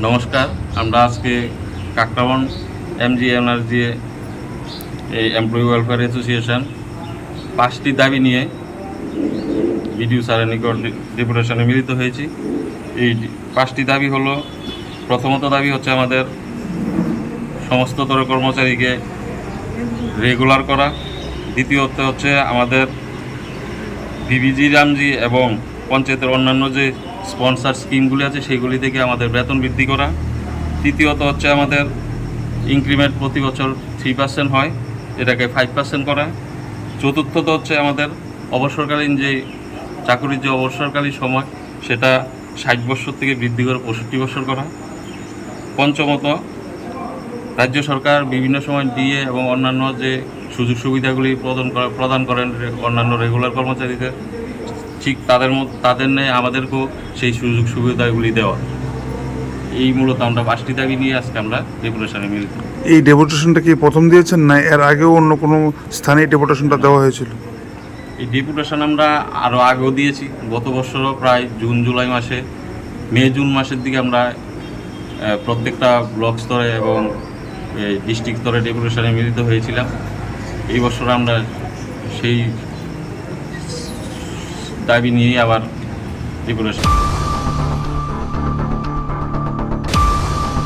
নমস্কার। আমরা আজকে কাকরাবন এমজি এই এমপ্লয়ি ওয়েলফেয়ার অ্যাসোসিয়েশন 5টি দাবি নিয়ে বিডিও স্যারের নিকট ডেপুটেশনে মিলিত হয়েছি। এই 5টি দাবি হলো, প্রথমত দাবি হচ্ছে আমাদের সমস্ততর কর্মচারীকে রেগুলার করা। দ্বিতীয়ত হচ্ছে আমাদের বিবিজি রামজি এবং পঞ্চায়েতের অন্যান্য যে স্পন্সার স্কিমগুলি আছে সেইগুলি থেকে আমাদের বেতন বৃদ্ধি করা। তৃতীয়ত হচ্ছে আমাদের ইনক্রিমেন্ট প্রতি বছর 3% হয়, এটাকে 5% করা। চতুর্থত হচ্ছে আমাদের অবসরকালীন যে চাকুরির যে অবসরকালীন সময় সেটা 60 বছর থেকে বৃদ্ধি করে 65 বছর করা। পঞ্চমত, রাজ্য সরকার বিভিন্ন সময় ডিএ এবং অন্যান্য যে সুযোগ সুবিধাগুলি প্রদান করেন অন্যান্য রেগুলার কর্মচারীদের, ঠিক তাদের নেই আমাদেরকেও সেই সুযোগ সুবিধাগুলি দেওয়া। এই মূলত আমরা 5টি দাবি নিয়ে আজকে আমরা ডেপুটেশনে মিলিত। এই ডেপুটেশনটা কি প্রথম দিয়েছেন, না এর আগেও অন্য কোনো স্থানে ডেপুটেশনটা দেওয়া হয়েছিল? এই ডেপুটেশন আমরা আরও আগেও দিয়েছি। গত বছরও প্রায় জুন জুলাই মাসে, মে জুন মাসের দিকে আমরা প্রত্যেকটা ব্লক স্তরে এবং ডিস্ট্রিক্ট স্তরে ডেপুটেশনে মিলিত হয়েছিলাম। এই বছর আমরা সেই দাবি নিয়েই আবার ডেপুটেশন